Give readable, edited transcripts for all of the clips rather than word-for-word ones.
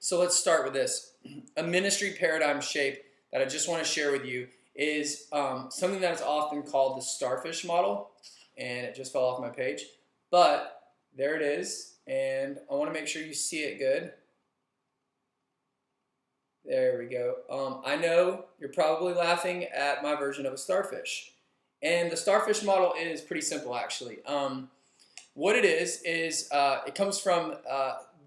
So let's start with this. A ministry paradigm shape that I just want to share with you is something that is often called the starfish model. And it just fell off my page. But there it is. And I want to make sure you see it good. There we go. I know you're probably laughing at my version of a starfish. And the starfish model is pretty simple, actually. What it is it comes from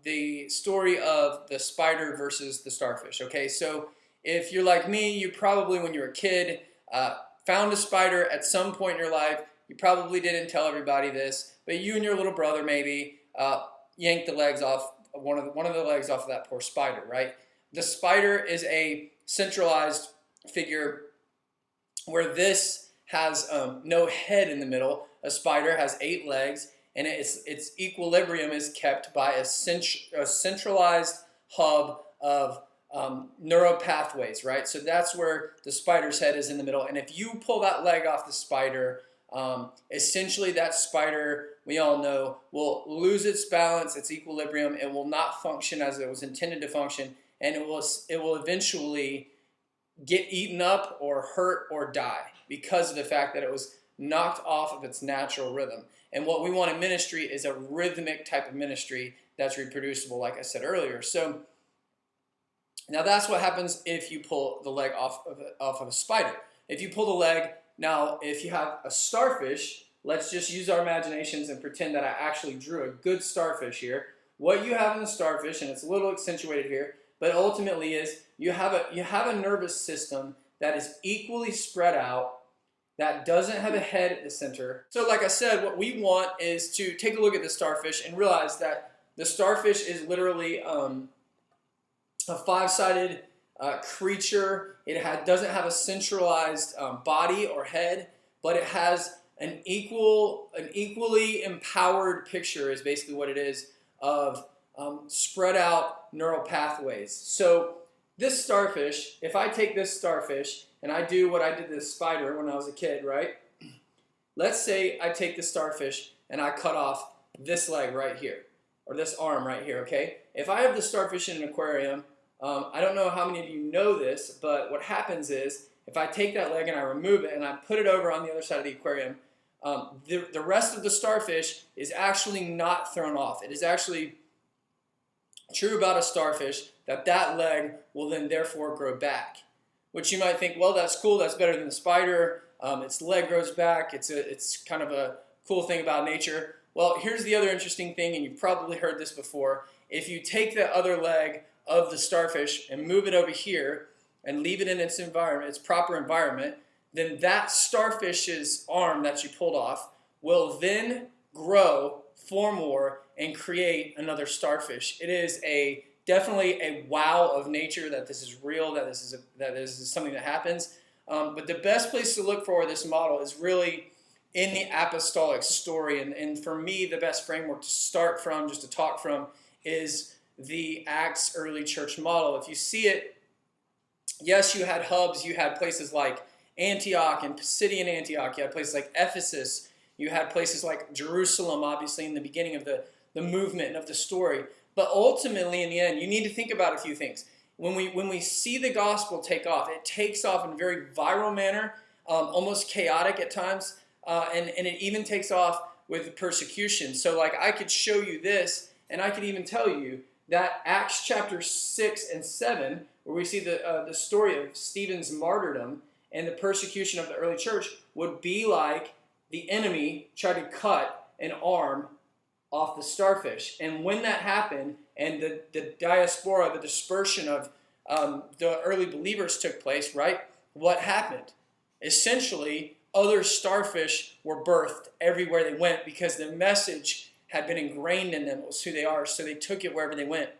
the story of the spider versus the starfish. Okay, so if you're like me, you probably, when you were a kid, found a spider at some point in your life. You probably didn't tell everybody this, but you and your little brother maybe yanked the legs off one of the legs off of that poor spider, right? The spider is a centralized figure where this has no head in the middle. A spider has 8 legs, and its equilibrium is kept by a centralized hub of neural pathways, right? So that's where the spider's head is in the middle. And if you pull that leg off the spider, essentially that spider, we all know, will lose its balance, its equilibrium. It will not function as it was intended to function, and it will eventually get eaten up or hurt or die because of the fact that it was knocked off of its natural rhythm. And what we want in ministry is a rhythmic type of ministry that's reproducible, like I said earlier. So now that's what happens if you pull the leg off of a spider. If you pull the leg, now if you have a starfish, let's just use our imaginations and pretend that I actually drew a good starfish here. What you have in the starfish, and it's a little accentuated here, but ultimately is you have a nervous system that is equally spread out, that doesn't have a head at the center. So like I said, what we want is to take a look at the starfish and realize that the starfish is literally a 5-sided creature. It doesn't have a centralized body or head, but it has an equally empowered picture, is basically what it is, of spread out neural pathways. So this starfish, if I take this starfish and I do what I did to this spider when I was a kid, right? Let's say I take the starfish and I cut off this leg right here, or this arm right here, okay? If I have the starfish in an aquarium, I don't know how many of you know this, but what happens is if I take that leg and I remove it and I put it over on the other side of the aquarium, the rest of the starfish is actually not thrown off. It is actually true about a starfish that leg will then therefore grow back. Which you might think, well, that's cool, that's better than the spider. Its leg grows back. It's kind of a cool thing about nature. Well, here's the other interesting thing, and you've probably heard this before. If you take the other leg of the starfish and move it over here and leave it in its environment, its proper environment, then that starfish's arm that you pulled off will then grow, form more, and create another starfish. It is definitely a wow of nature that this is real, that this is something that happens. But the best place to look for this model is really in the apostolic story. And for me, the best framework to start from, just to talk from, is the Acts early church model. If you see it, yes, you had hubs. You had places like Antioch and Pisidian Antioch. You had places like Ephesus. You had places like Jerusalem, obviously, in the beginning of the movement and of the story. But ultimately, in the end, you need to think about a few things. When we see the gospel take off, it takes off in a very viral manner, almost chaotic at times, and it even takes off with persecution. So like I could show you this, and I could even tell you that Acts chapter 6 and 7, where we see the story of Stephen's martyrdom and the persecution of the early church, would be like the enemy tried to cut an arm off the starfish. And when that happened, and the diaspora, the dispersion of the early believers took place, right? What happened? Essentially, other starfish were birthed everywhere they went because the message had been ingrained in them. It was who they are, so they took it wherever they went.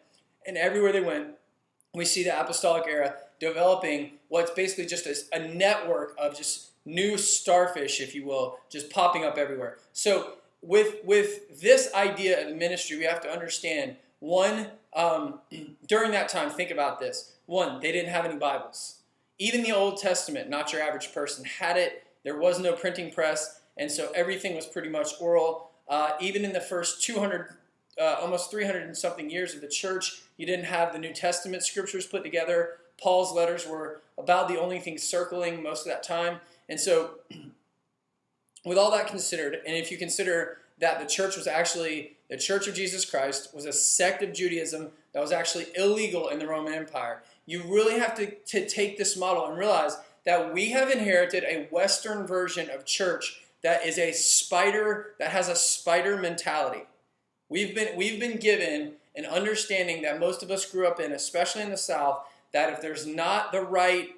And everywhere they went, we see the apostolic era developing what's basically just a network of just new starfish, if you will, just popping up everywhere. So with this idea of ministry, we have to understand, one, during that time, think about this. One, they didn't have any Bibles. Even the Old Testament, not your average person, had it. There was no printing press, and so everything was pretty much oral. Even in the first 200 almost 300 and something years of the church. You didn't have the New Testament scriptures put together. Paul's letters were about the only thing circling most of that time. And so with all that considered, and if you consider that the church was actually, the Church of Jesus Christ was a sect of Judaism that was actually illegal in the Roman Empire, you really have to take this model and realize that we have inherited a Western version of church that is a spider, that has a spider mentality. We've been given an understanding that most of us grew up in, especially in the South, that if there's not the right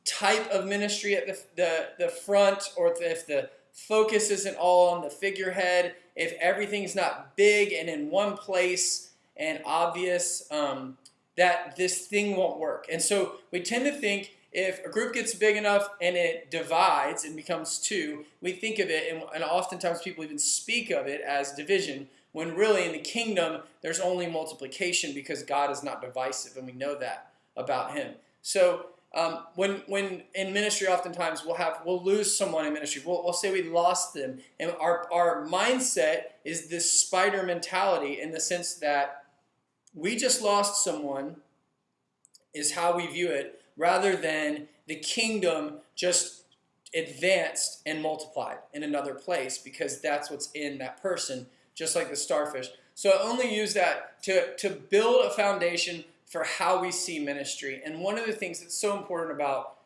type of ministry at the front, or if the focus isn't all on the figurehead, if everything's not big and in one place and obvious, that this thing won't work. And so we tend to think if a group gets big enough and it divides and becomes two, we think of it, and oftentimes people even speak of it as division, when really in the kingdom there's only multiplication, because God is not divisive, and we know that about him. So when in ministry, oftentimes we'll lose someone in ministry. We'll say we lost them, and our mindset is this spider mentality, in the sense that we just lost someone is how we view it, rather than the kingdom just advanced and multiplied in another place, because that's what's in that person, just like the starfish. So I only use that to build a foundation for how we see ministry. And one of the things that's so important about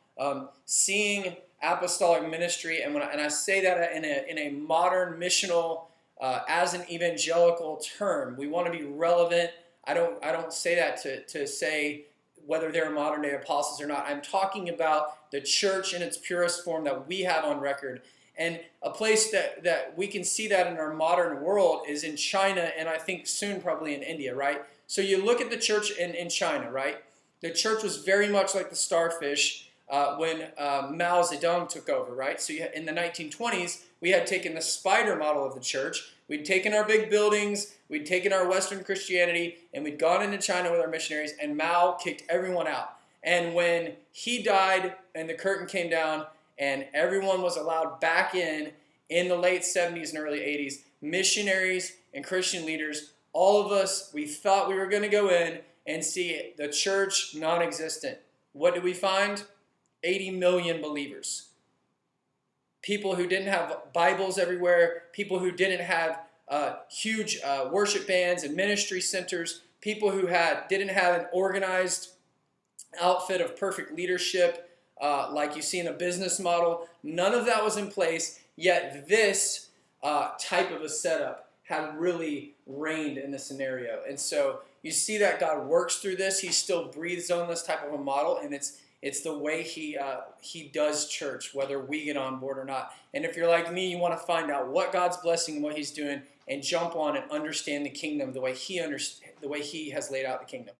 seeing apostolic ministry, and I say that in a modern missional, as an evangelical term, we want to be relevant. I don't say that to say whether they're modern day apostles or not. I'm talking about the church in its purest form that we have on record. And a place that we can see that in our modern world is in China, and I think soon probably in India, right? So you look at the church in China, right? The church was very much like the starfish when Mao Zedong took over, right? So in the 1920s, we had taken the spider model of the church. We'd taken our big buildings, we'd taken our Western Christianity, and we'd gone into China with our missionaries, and Mao kicked everyone out. And when he died and the curtain came down and everyone was allowed back in the late 70s and early 80s, missionaries and Christian leaders, all of us, we thought we were going to go in and see the church non-existent. What did we find? 80 million believers. People who didn't have Bibles everywhere, people who didn't have huge worship bands and ministry centers, people who didn't have an organized outfit of perfect leadership like you see in a business model. None of that was in place, yet this type of a setup had really reigned in the scenario. And so you see that God works through this. He still breathes on this type of a model, and it's the way he does church, whether we get on board or not. And if you're like me, you want to find out what God's blessing and what he's doing, and jump on and understand the kingdom the way he has laid out the kingdom.